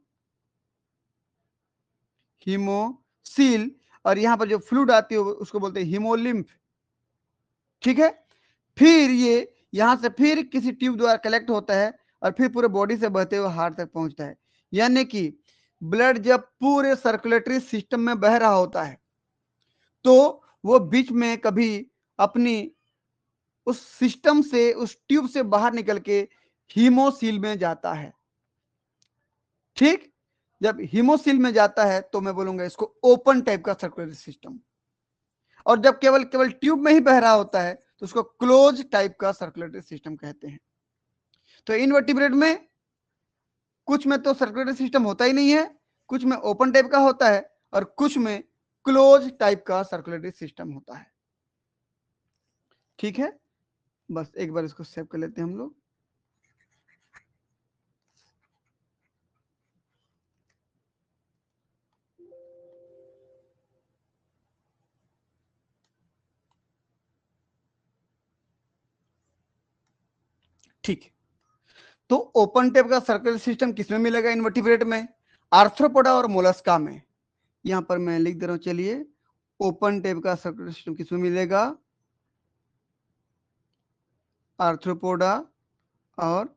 हीमोसील। और यहाँ पर जो फ्लूइड आती है उसको बोलते हैं हीमोलिम्फ। ठीक है, फिर ये यहां से फिर किसी ट्यूब द्वारा कलेक्ट होता है और फिर पूरे बॉडी से बहते हुए हार्ट तक पहुंचता है। यानी कि ब्लड जब पूरे सर्कुलेटरी सिस्टम में बह रहा होता है तो वो बीच में कभी अपनी उस सिस्टम से, उस ट्यूब से बाहर निकल के हीमोसील में जाता है। ठीक, जब हीमोसील में जाता है तो मैं बोलूंगा इसको ओपन टाइप का सर्कुलेटरी सिस्टम। और जब केवल केवल ट्यूब में ही बह रहा होता है तो उसको क्लोज टाइप का सर्कुलेटरी सिस्टम कहते हैं। तो इनवर्टिब्रेट में कुछ में तो सर्कुलेटरी सिस्टम होता ही नहीं है, कुछ में ओपन टाइप का होता है और कुछ में क्लोज टाइप का सर्कुलेटरी सिस्टम होता है। ठीक है, बस एक बार इसको सेव कर लेते हैं हम लोग। ठीक, तो ओपन टाइप का सर्कुलेटरी सिस्टम किसमें मिलेगा इनवर्टिब्रेट में? आर्थ्रोपोडा और मोलस्का में। यहां पर मैं लिख दे रहा हूं, चलिए, ओपन टाइप का सर्कुलेटरी सिस्टम किसमें मिलेगा? आर्थ्रोपोडा और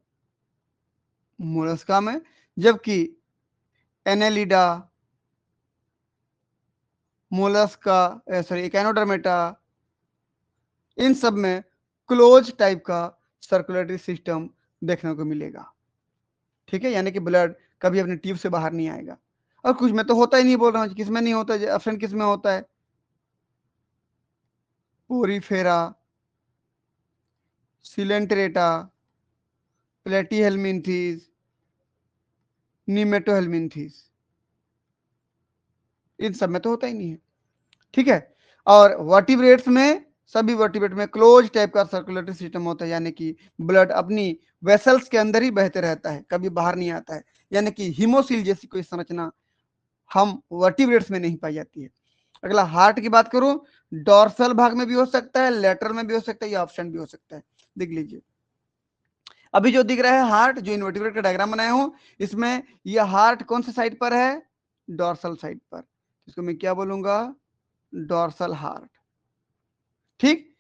मोलस्का में। जबकि एनेलिडा, मोलस्का, सॉरी इकेनोडर्मेटा, इन सब में क्लोज टाइप का सर्कुलेटरी सिस्टम देखने को मिलेगा। ठीक है, यानी कि ब्लड कभी अपने ट्यूब से बाहर नहीं आएगा। और कुछ में तो होता ही नहीं, बोल रहा हूँ किसमें नहीं होता, ऑप्शन किसमें होता है? पोरीफेरा, सिलेंट्रेटा, प्लेटीहेलमिन्थीज, निमेटोहेलमिन्थीज, इन सब में तो होता ही नहीं है। ठीक है, और वर्टिब्रेट्स में, सभी वर्टिब्रेट में क्लोज टाइप का सर्कुलेटरी सिस्टम होता है, यानी कि ब्लड अपनी वेसल्स के अंदर ही बहते रहता है, कभी बाहर नहीं आता है। यानी कि हीमोसील जैसी कोई संरचना हम वर्टिब्रेट्स में नहीं पाई जाती है। अगला हार्ट की बात करूं, डॉर्सल भाग में भी हो सकता है, लेटरल में भी हो सकता है, या ऑप्शन भी हो सकता है। देख लीजिए, अभी जो दिख रहा है हार्ट, जो इनवर्टिब्रेट का डायग्राम बनाया हूं, इसमें यह हार्ट कौन सी साइड पर है? डॉर्सल साइड पर। इसको मैं क्या बोलूंगा? Dorsal heart. ठीक,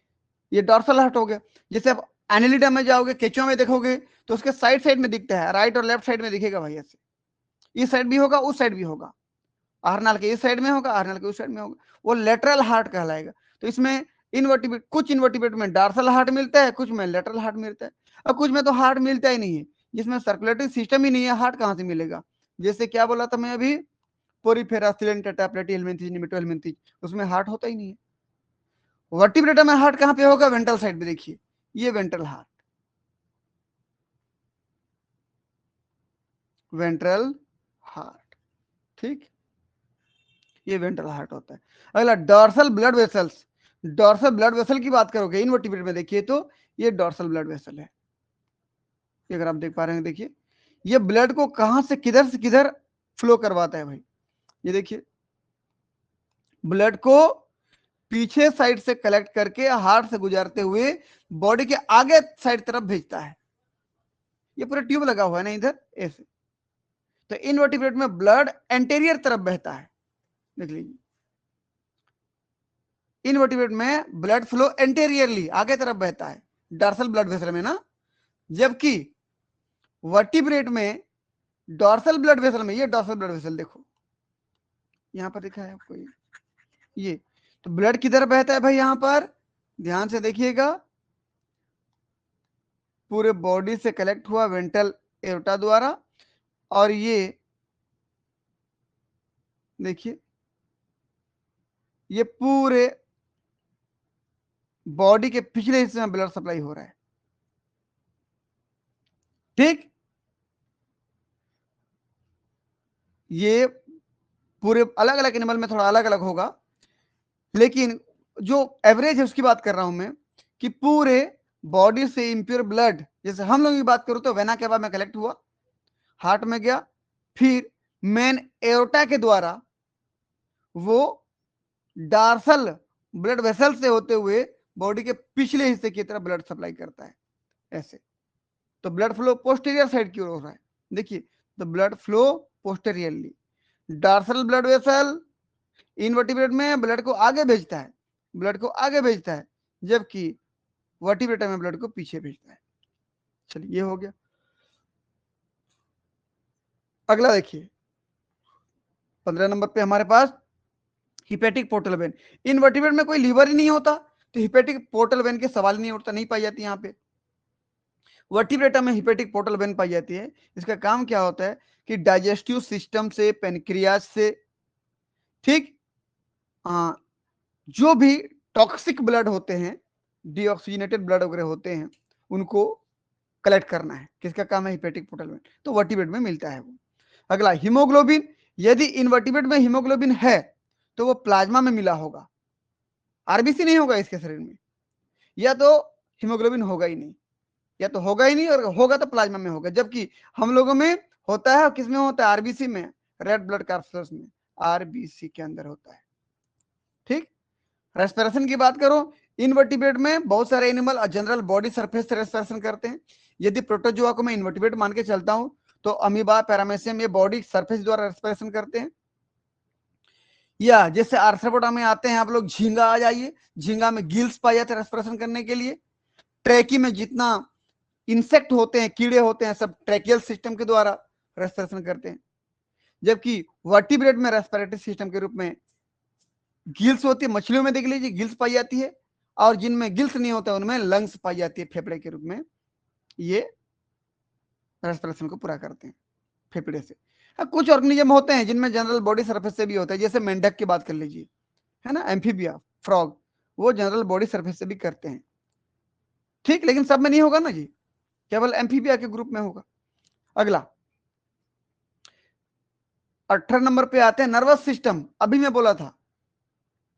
ये डॉर्सल हार्ट हो गया। जैसे आप एनेलिडा में जाओगे, केचुआ में देखोगे तो उसके साइड साइड में दिखता है, राइट और लेफ्ट साइड में दिखेगा भाई ऐसे, इस साइड भी होगा उस साइड भी होगा, आरनाल के इस साइड में होगा आरनाल के उस साइड में होगा, वो लेटरल हार्ट कहलाएगा। तो इसमें इनवर्टिब्रेट, कुछ इनवर्टिब्रेट में डार्सल हार्ट मिलता है, कुछ में लेटरल हार्ट मिलता है, और कुछ में तो हार्ट मिलता ही नहीं है, जिसमें सर्कुलेटरी सिस्टम ही नहीं है, हार्ट कहां से मिलेगा। जैसे क्या बोला था मैं अभी, पोरीफेरा, सिलेंट, टेटाप्लेटी, हेलमिंथेस, निमेटो हेलमिंथेस, उसमें हार्ट होता ही नहीं है। वर्टिब्रेटा में हार्ट कहां पे होगा, वेंट्रल साइड पे, देखिए ये वेंट्रल हार्ट, वेंट्रल हार्ट, ठीक, ये वेंट्रल हार्ट होता है। अगला dorsal blood vessels, dorsal blood vessel की बात करोगे इनवर्टिब्रेट में देखिए तो ये डॉर्सल ब्लड वेसल है, ये अगर आप देख पा रहे हैं देखिए, ये ब्लड को कहां से किधर फ्लो करवाता है भाई, ये देखिए ब्लड को पीछे साइड से कलेक्ट करके हार्ट से गुजरते हुए बॉडी के आगे साइड तरफ भेजता है, ये पूरा ट्यूब लगा हुआ है ना इधर ऐसे। तो इनवर्टिब्रेट में ब्लड एंटेरियर तरफ बहता है, देख लीजिए इनवर्टिब्रेट में ब्लड फ्लो एंटेरियरली आगे तरफ बहता है, डॉर्सल ब्लड वेसल में ना, जबकि वर्टिब्रेट में डॉर्सल ब्लड वेसल में, ये डॉर्सल ब्लड वेसल देखो यहां पर दिखा है आपको ये, तो ब्लड किधर बहता है भाई, यहां पर ध्यान से देखिएगा, पूरे बॉडी से कलेक्ट हुआ वेंट्रल एओर्टा द्वारा, और ये देखिए ये पूरे बॉडी के पिछले हिस्से में ब्लड सप्लाई हो रहा है, ठीक, ये पूरे अलग अलग एनिमल में थोड़ा अलग अलग होगा, लेकिन जो एवरेज है उसकी बात कर रहा हूं मैं, कि पूरे बॉडी से इंप्योर ब्लड, जैसे हम लोग की बात करूं तो वेना केवा में कलेक्ट हुआ, हार्ट में गया, फिर मेन एओर्टा के द्वारा वो डार्सल ब्लड वेसल से होते हुए बॉडी के पिछले हिस्से की तरफ ब्लड सप्लाई करता है ऐसे। तो ब्लड फ्लो पोस्टीरियर साइड की ओर हो रहा है, देखिए the blood flow posteriorly, dorsal blood vessel invertebrate में ब्लड को आगे भेजता है, ब्लड को आगे भेजता है, जबकि वर्टिब्रेटा में ब्लड को पीछे भेजता है। चलिए ये हो गया। अगला देखिए 15 नंबर पे हमारे पास हिपेटिक पोर्टल वेन, इनवर्टिब्रेट में कोई लीवर ही नहीं होता, तो हिपेटिक पोर्टल वेन के सवाल नहीं उठता, नहीं पाई जाती यहाँ पे। वर्टिब्रेटा में हिपेटिक पोर्टल वेन पाई जाती है, इसका काम क्या होता है कि डाइजेस्टिव सिस्टम से, पेनक्रियाज से, ठीक, जो भी टॉक्सिक ब्लड होते हैं, डीऑक्सीजनेटेड ब्लड वगैरह होते हैं, उनको कलेक्ट करना है, किसका काम है, हिपेटिक पोर्टल वेन, तो वर्टिब्रेट में मिलता है वो। अगला हीमोग्लोबिन, यदि इनवर्टिब्रेट में हीमोग्लोबिन है तो वो प्लाज्मा में मिला होगा, आरबीसी नहीं होगा इसके शरीर में, या तो हीमोग्लोबिन होगा ही नहीं, या तो होगा ही नहीं, और होगा तो प्लाज्मा में होगा, जबकि हम लोगों में होता है, किसमें होता है, आरबीसी में, रेड ब्लड कार्पल्स में, आरबीसी के अंदर होता है, ठीक। रेस्पिरेशन की बात करो, इनवर्टिब्रेट में बहुत सारे एनिमल जनरल बॉडी सरफेस से रेस्पिरेशन करते हैं, यदि प्रोटोजोआ को मैं इनवर्टिब्रेट मान के चलता हूं तो अमीबा, पैरामेसियम, ये बॉडी सरफेस द्वारा रेस्पिरेशन करते हैं। या जैसे आर्थ्रोपोडा में आते हैं आप लोग, झींगा आ जाइए, झींगा में गिल्स पाए जाते हैं रेस्पिरेशन करने के लिए। ट्रैकी में जितना इंसेक्ट होते हैं, कीड़े होते हैं, सब ट्रैकियल सिस्टम के द्वारा रेस्पिरेशन करते हैं, जबकि वर्टिब्रेट में रेस्पिरेटरी सिस्टम के रूप में गिल्स होती है, मछलियों में देख लीजिए गिल्स पाई जाती है, और जिनमें गिल्स नहीं होता उनमें लंग्स पाई जाती है फेफड़े के रूप में, ये रेस्पिरेशन को पूरा करते हैं फेफड़े से। कुछ ऑर्गेनिज्म होते हैं जिनमें जनरल बॉडी सरफेस से भी होता है, जैसे मेंढक की बात कर लीजिए, है ना, एम्फीबिया, फ्रॉग, वो जनरल बॉडी सरफेस से भी करते हैं, ठीक, लेकिन सब में नहीं होगा ना जी, केवल एम्फीबिया के ग्रुप में होगा। अगला 18 नंबर पे आते हैं नर्वस सिस्टम, अभी मैं बोला था,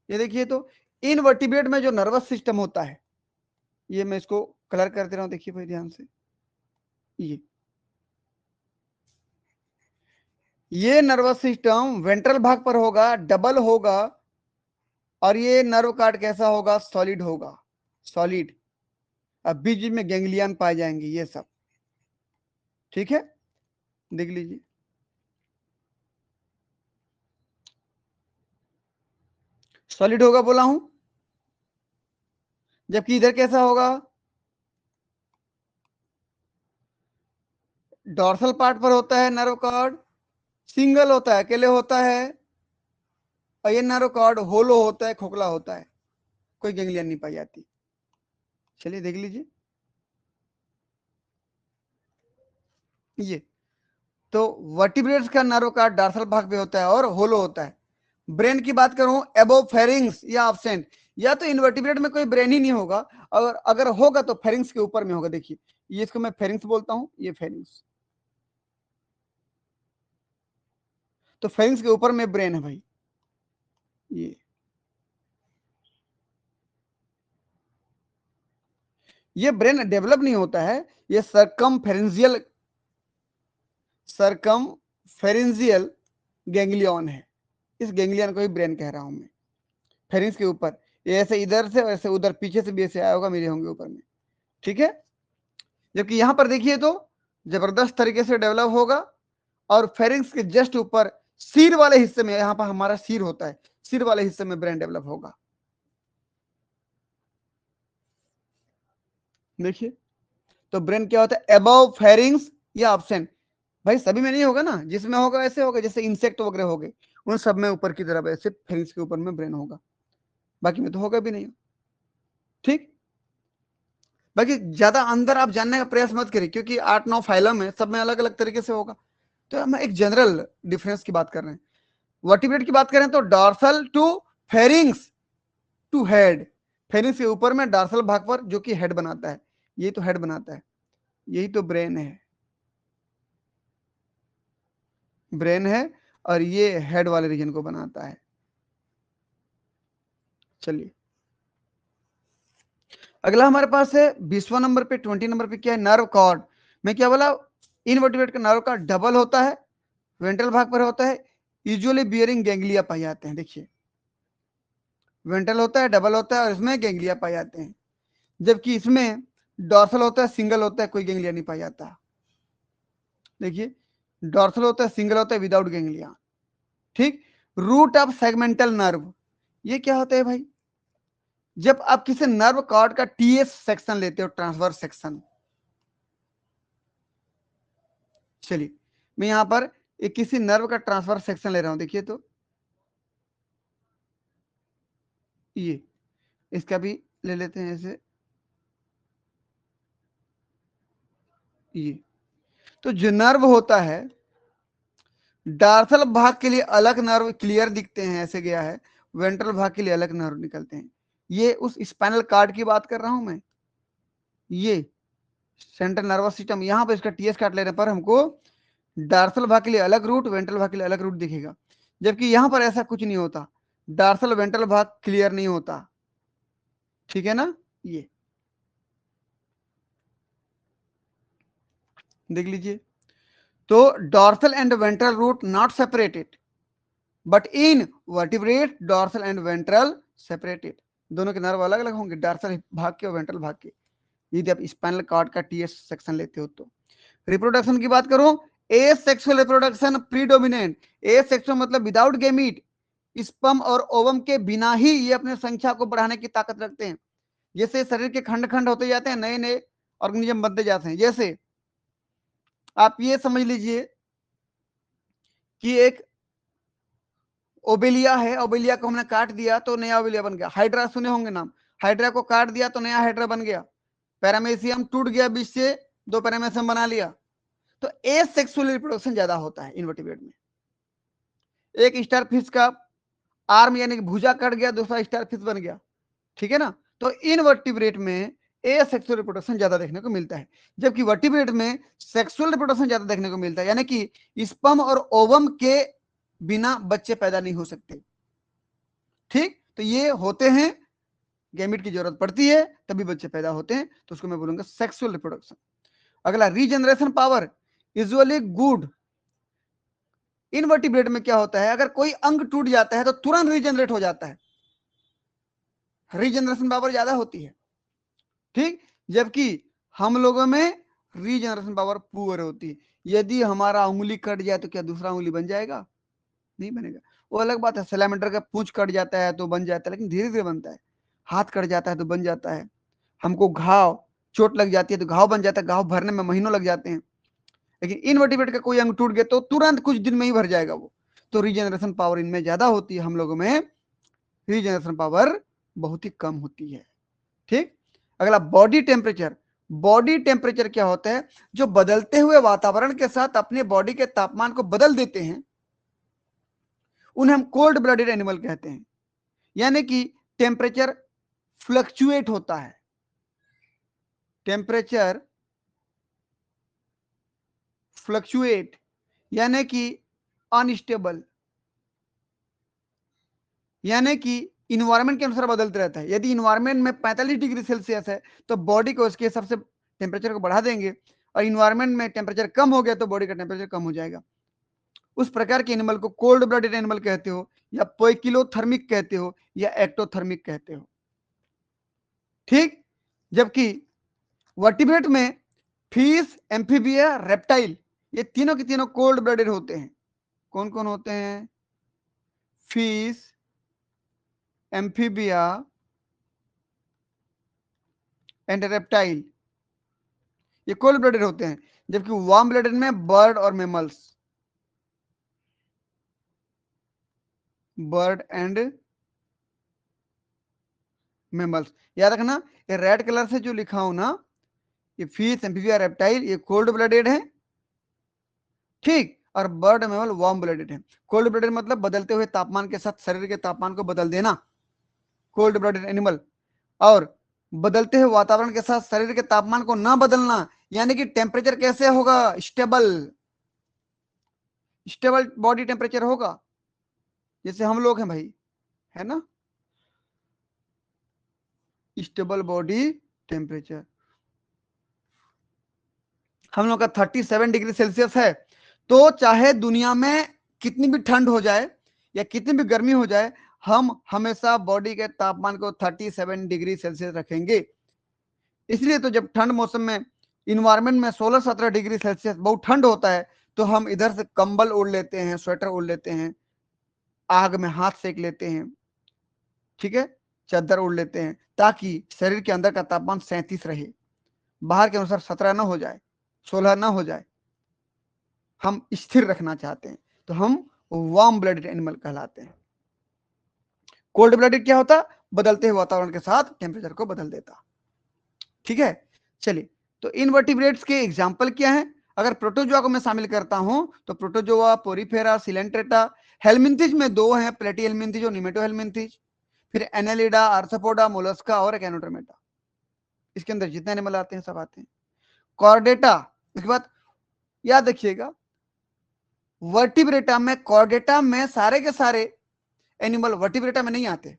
ये देखिए तो इनवर्टिब्रेट में जो नर्वस सिस्टम होता है, ये मैं इसको कलर कर दे रहा हूं, देखिए भाई ध्यान से, ये नर्वस सिस्टम वेंट्रल भाग पर होगा, डबल होगा, और ये नर्व कार्ड कैसा होगा, सॉलिड होगा, सॉलिड, अब बीच में गैंग्लियन पाए जाएंगे ये सब, ठीक है, देख लीजिए, सॉलिड होगा बोला हूं, जबकि इधर कैसा होगा, डॉर्सल पार्ट पर होता है नर्व कॉर्ड, सिंगल होता है, अकेले होता है, और ये नर्व कॉर्ड होलो होता है, खोखला होता है, कोई गैंग्लियन नहीं पाई जाती। चलिए देख लीजिए ये, तो वर्टिब्रेट्स का नर्व कॉर्ड डार्सल भाग पे होता है और होलो होता है। ब्रेन की बात करूं, एबोव फेरिंग्स या एब्सेंट, या तो इनवर्टिब्रेट में कोई ब्रेन ही नहीं होगा, और अगर होगा तो फेरिंग्स के ऊपर में होगा। देखिए ये, इसको मैं फेरिंग्स बोलता हूं, ये फेरिंग्स, तो फेरिंग्स के ऊपर में ब्रेन है भाई। ये ब्रेन डेवलप नहीं होता है, ये सरकम फेरेंजियल गैंग्लियन है, इस गैंग्लियन को ही ब्रेन कह रहा हूं मैं। फेरिंग्स के ऊपर, ये ऐसे इधर से ऐसे उधर पीछे से भी ऐसे आया होगा, मेरे होंगे ऊपर में, ठीक है। जबकि यहां पर देखिए तो जबरदस्त तरीके से डेवलप होगा, और फेरिंग्स के जस्ट ऊपर सिर वाले हिस्से में, यहां पर हमारा सिर होता है, सिर वाले हिस्से में ब्रेन डेवलप होगा। देखिए, तो ब्रेन क्या होता है, अबव फेरिंग्स या एब्सेंट, भाई सभी में नहीं होगा ना, जिसमें होगा ऐसे होगा, जैसे इंसेक्ट वगैरह हो गए, उन सब में ऊपर की तरफ ऐसे फेरिंग्स के ऊपर में ब्रेन होगा, बाकी में तो होगा भी नहीं, ठीक। बाकी ज्यादा अंदर आप जानने का प्रयास मत करिए, क्योंकि 8-9 फाइलम है, सब में अलग अलग तरीके से होगा, तो हम एक जनरल डिफरेंस की बात कर रहे हैं। वर्टिब्रेट की बात करें तो dorsal to pharynx to head, pharynx के ऊपर में डॉर्सल भाग पर, जो कि हेड बनाता है, यही तो हेड बनाता है, यही तो ब्रेन है, ब्रेन है, और ये हेड वाले रीजन को बनाता है। चलिए अगला हमारे पास है 20वां नंबर पे, 20 नंबर पे क्या है, नर्व कॉर्ड। मैं क्या बोला, इनवर्टिब्रेट का नर्व कॉर्ड डबल होता है, वेंट्रल भाग पर होता है, यूजुअली बियरिंग गैंग्लिया पाए जाते हैं। देखिए वेंट्रल होता है, डबल होता है, और इसमें गैंग्लिया पाए जाते हैं। जबकि इसमें डॉर्सल होता है, सिंगल होता है, कोई गैंग्लिया नहीं पाया जाता। देखिए डॉर्सल होता है, सिंगल होता है, विदाउट गैंग्लिया, ठीक। रूट ऑफ सेगमेंटल नर्व, ये क्या होता है भाई, जब आप किसी नर्व कॉर्ड का टीएस सेक्शन लेते हो, ट्रांसवर्स सेक्शन। चलिए मैं यहां पर एक किसी नर्व का ट्रांसफर सेक्शन ले रहा हूं, देखिए तो ये, इसका भी ले लेते हैं ऐसे, ये, तो जो नर्व होता है, डार्सल भाग के लिए अलग नर्व क्लियर दिखते हैं, ऐसे गया है, वेंट्रल भाग के लिए अलग नर्व निकलते हैं। ये उस स्पाइनल कार्ड की बात कर रहा हूं मैं, ये सेंट्रल नर्वस सिस्टम, यहां पर इसका टीएस काट लेने पर हमको डार्सल भाग के लिए अलग रूट, वेंट्रल भाग के लिए अलग रूट दिखेगा। जबकि यहां पर ऐसा कुछ नहीं होता, डार्सल वेंट्रल भाग क्लियर नहीं होता, ठीक है ना। ये देख लीजिए, तो dorsal and ventral root not separated, but in vertebrate dorsal and ventral separated, दोनों के नर्व अलग अलग होंगे, डॉर्सल भाग के और वेंट्रल भाग के, यदि आप स्पाइनल कॉर्ड का टीएस सेक्शन लेते हो तो। रिप्रोडक्शन की बात करूं, ए सेक्सुअल रिप्रोडक्शन प्रीडोमिनेंट, ए सेक्सुअल मतलब विदाउट गेमीट, स्पर्म और ओवम के बिना ही ये अपने संख्या को बढ़ाने की ताकत रखते हैं। जैसे शरीर के खंड खंड होते जाते हैं, नए नए ऑर्गेनिज्म बनते जाते हैं, जैसे आप ये समझ लीजिए कि एक ओबेलिया है, ओबेलिया को हमने काट दिया तो नया ओबेलिया बन गया। हाइड्रा सुने होंगे नाम, हाइड्रा को काट दिया तो नया हाइड्रा बन गया। पैरामेसियम टूट गया बीच से, दो पैरामेसियम बना लिया। तो ए सेक्सुअल रिप्रोडक्शन ज्यादा होता है इनवर्टिब्रेट में। एक स्टार फिश का आर्म यानी कि भुजा कट गया, दूसरा स्टार फिश बन गया, ठीक है ना। तो इनवर्टिब्रेट में ए सेक्सुअल रिप्रोडक्शन ज्यादा देखने को मिलता है, जबकि वर्टिब्रेट में सेक्सुअल रिप्रोडक्शन ज्यादा देखने को मिलता है, यानी कि स्पर्म और ओवम के बिना बच्चे पैदा नहीं हो सकते, ठीक। तो ये होते हैं, गैमिट की जरूरत पड़ती है तभी बच्चे पैदा होते हैं, तो उसको मैं बोलूंगा सेक्सुअल रिप्रोडक्शन। अगला regeneration power, usually good. Invertebrate में क्या होता है, अगर कोई अंग टूट जाता है तो तुरंत रीजनरेट हो जाता है, रीजनरेशन पावर ज्यादा होती है, ठीक। जबकि हम लोगों में रीजनरेशन पावर पुअर होती है। यदि हमारा उंगली कट जाए तो क्या दूसरा उंगली बन जाएगा, नहीं बनेगा। वो अलग बात है, सैलामेंडर का पूंछ कट जाता है तो बन जाता है, लेकिन धीरे धीरे बनता है। हाथ कट जाता है तो बन जाता है, हमको घाव चोट लग जाती है तो घाव बन जाता है, घाव भरने में महीनों लग जाते हैं। लेकिन इनवर्टिब्रेट का कोई अंग टूट गया तो तुरंत कुछ दिन में ही भर जाएगा वो। तो रीजनरेशन पावर इनमें ज्यादा होती है, हम लोगों में रीजनरेशन पावर बहुत ही कम होती है। ठीक। अगला बॉडी टेम्परेचर। बॉडी टेम्परेचर क्या होता है? जो बदलते हुए वातावरण के साथ अपने बॉडी के तापमान को बदल देते हैं, उन्हें हम कोल्ड ब्लडेड एनिमल कहते हैं। यानी कि टेम्परेचर फ्लक्चुएट होता है, टेम्परेचर फ्लक्चुएट यानी कि अनस्टेबल, यानी कि इन्वायरमेंट के अनुसार बदलते रहता है। यदि इन्वायरमेंट में 45 डिग्री सेल्सियस है तो बॉडी को उसके हिसाब से टेम्परेचर को बढ़ा देंगे, और इन्वायरमेंट में टेम्परेचर कम हो गया तो बॉडी का टेम्परेचर कम हो जाएगा। उस प्रकार के एनिमल को कोल्ड ब्लडेड एनिमल कहते हो, या पोइकिलोथर्मिक कहते हो, या एक्टोथर्मिक कहते हो। ठीक। जबकि वर्टिब्रेट में फिश, एम्फीबिया, रेप्टाइल, ये तीनों के तीनों कोल्ड ब्लडेड होते हैं। कौन कौन होते हैं? फिश, एम्फीबिया एंड रेप्टाइल, ये कोल्ड ब्लडेड होते हैं। जबकि वार्म ब्लडेड में बर्ड और मेमल्स, बर्ड एंड मेमल्स। याद रखना, ये रेड कलर से जो लिखा हूं ना, ये फिश, एम्फीबिया, रेप्टाइल, ये कोल्ड ब्लडेड है। ठीक। और बर्ड, मेमल वार्म ब्लडेड है। कोल्ड ब्लडेड मतलब बदलते हुए तापमान के साथ शरीर के तापमान को बदल देना, कोल्ड ब्लडेड एनिमल। और बदलते हुए वातावरण के साथ शरीर के तापमान को ना बदलना, यानी कि टेम्परेचर कैसे होगा? स्टेबल, स्टेबल बॉडी टेम्परेचर होगा, जैसे हम लोग हैं भाई, है ना, स्टेबल बॉडी टेम्परेचर। हम लोग का 37 डिग्री सेल्सियस है, तो चाहे दुनिया में कितनी भी ठंड हो जाए या कितनी भी गर्मी हो जाए, हम हमेशा बॉडी के तापमान को 37 डिग्री सेल्सियस रखेंगे। इसलिए तो जब ठंड मौसम में इन्वायरमेंट में 16-17 डिग्री सेल्सियस बहुत ठंड होता है, तो हम इधर से कंबल ओढ़ लेते हैं, स्वेटर ओढ़ लेते हैं, आग में हाथ सेक लेते हैं, ठीक है, चादर ओढ़ लेते हैं, ताकि शरीर के अंदर का तापमान 37 रहे, बाहर के अनुसार 17 ना हो जाए, 16 ना हो जाए, हम स्थिर रखना चाहते हैं। तो हम वार्म ब्लडेड एनिमल कहलाते हैं। कोल्ड ब्लडेड क्या होता? बदलते हुए वातावरण के साथ टेम्परेचर को बदल देता। ठीक है। चलिए, तो इनवर्टिब्रेट्स के एग्जाम्पल क्या है? अगर प्रोटोजोआ को मैं शामिल करता हूं तो प्रोटोजोआ, पोरीफेरा, सिलेंट्रेटा। हेलमिंथिज में दो हैं, प्लेटी हेलमिंथिज और निमेटो हेलमिंथिज। फिर एनेलिडा, आर्थ्रोपोडा, मोलस्का और एकेनोडर्मेटा। इसके अंदर जितने एनिमल आते हैं सब आते हैं। कॉर्डेटा, इसके बाद याद रखिएगा, वर्टिब्रेटा में, कॉर्डेटा में सारे के सारे एनिमल वर्टिब्रेटा में नहीं आते।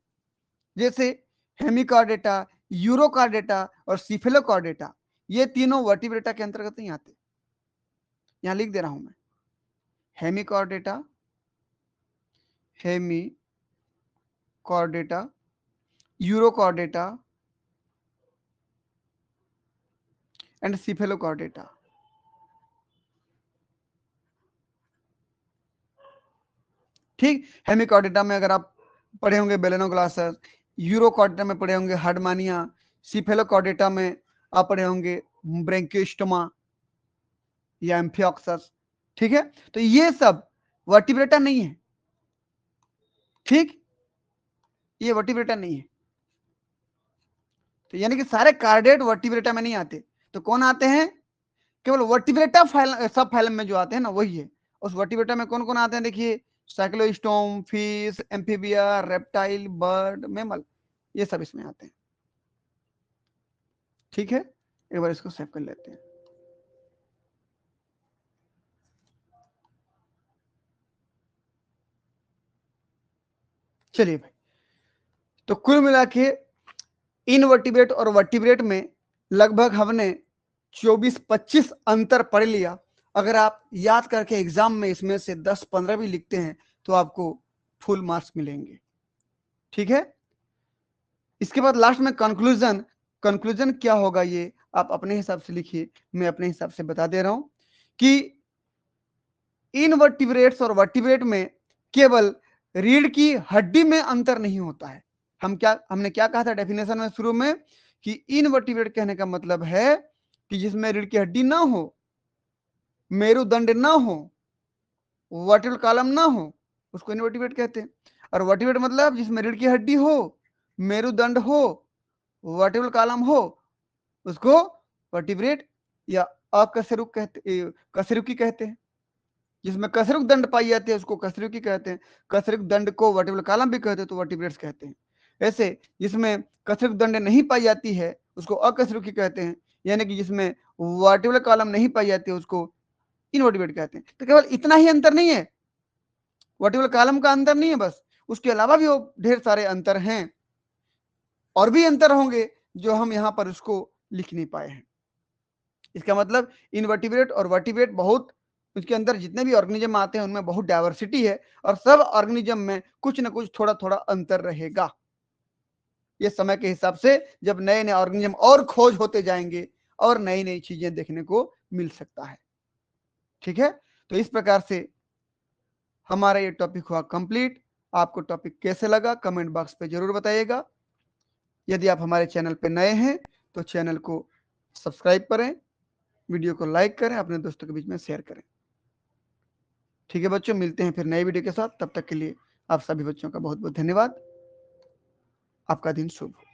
जैसे हेमिकॉर्डेटा, यूरोकॉर्डेटा और सिफेलोकॉर्डेटा, ये तीनों वर्टिब्रेटा के अंतर्गत नहीं आते। यहां लिख दे रहा हूं मैं, Hemichordata, Hemichordata, urochordata and cephalochordata. ठीक। हेमिकॉर्डेटा में अगर आप पढ़े होंगे बेलेनोग्लासस, यूरोकॉर्डेटा में पढ़े होंगे हार्डमानिया, सिफेलोकॉर्डेटा में आप पढ़े होंगे ब्रेंकियोस्टोमा या एम्फियोक्सस। ठीक है। तो ये सब वर्टिब्रेटा नहीं है। ठीक, ये वर्टिब्रेटा नहीं है। तो यानी कि सारे कार्डेट वर्टिब्रेटा में नहीं आते। तो कौन आते हैं? केवल वर्टिब्रेटा सब फाइलम में जो आते हैं ना, वही है। उस वर्टिब्रेटा में कौन कौन आते हैं? देखिए, cyclostome, fish, amphibia, reptile, bird, mammal, ये सब इसमें आते हैं। ठीक है, एक बार इसको सेव कर लेते हैं। चलिए भाई, तो कुल मिला के इनवर्टिब्रेट और वर्टिब्रेट में लगभग हमने 24-25 अंतर पढ़ लिया। अगर आप याद करके एग्जाम में इसमें से 10-15 भी लिखते हैं तो आपको फुल मार्क्स मिलेंगे। ठीक है। इसके बाद लास्ट में कंक्लूजन। कंक्लूजन क्या होगा ये आप अपने हिसाब से लिखिए, मैं अपने हिसाब से बता दे रहा हूं कि इनवर्टिब्रेट्स और वर्टिब्रेट में केवल रीढ़ की हड्डी में अंतर नहीं होता है। हमने क्या कहा था डेफिनेशन में शुरू में, कि इनवर्टिब्रेट कहने का मतलब है कि जिसमें रीढ़ की हड्डी ना हो, मेरुदंड ना हो, वर्टिब्रल कॉलम ना हो, उसको इनवर्टिब्रेट कहते हैं। और वर्टिब्रेट मतलब जिसमें रीढ़ की हड्डी हो, मेरुदंड हो, वर्टिब्रल कॉलम हो, उसको वर्टिब्रेट या अकशेरुक कशेरुकी कहते हैं। जिसमें कशेरुक दंड पाई जाती है उसको कशेरुकी कहते हैं। कशेरुक दंड को वर्टिब्रल कॉलम भी कहते हैं तो वर्टिब्रेट्स कहते हैं। ऐसे जिसमें कशेरुक दंड नहीं पाई जाती है उसको अकशेरुकी कहते हैं, यानी कि जिसमें वर्टिब्रल कॉलम नहीं पाई जाती है उसको इनवर्टिब्रेट कहते हैं। तो केवल इतना ही अंतर नहीं है, वर्टिब्रल कॉलम का अंतर नहीं है बस, उसके अलावा भी वो ढेर सारे अंतर हैं, और भी अंतर होंगे जो हम यहाँ पर उसको लिख नहीं पाए हैं। इसका मतलब इनवर्टिब्रेट और वर्टिब्रेट बहुत, उसके अंदर जितने भी ऑर्गेनिज्म आते हैं उनमें बहुत डाइवर्सिटी है, और सब ऑर्गेनिज्म में कुछ ना कुछ थोड़ा थोड़ा अंतर रहेगा। ये समय के हिसाब से जब नए नए ऑर्गेनिज्म और खोज होते जाएंगे और नई नई चीजें देखने को मिल सकता है। ठीक है, तो इस प्रकार से हमारा ये टॉपिक हुआ कंप्लीट। आपको टॉपिक कैसे लगा कमेंट बॉक्स पे जरूर बताइएगा। यदि आप हमारे चैनल पे नए हैं तो चैनल को सब्सक्राइब करें, वीडियो को लाइक करें, अपने दोस्तों के बीच में शेयर करें। ठीक है बच्चों, मिलते हैं फिर नए वीडियो के साथ। तब तक के लिए आप सभी बच्चों का बहुत बहुत धन्यवाद। आपका दिन शुभ हो।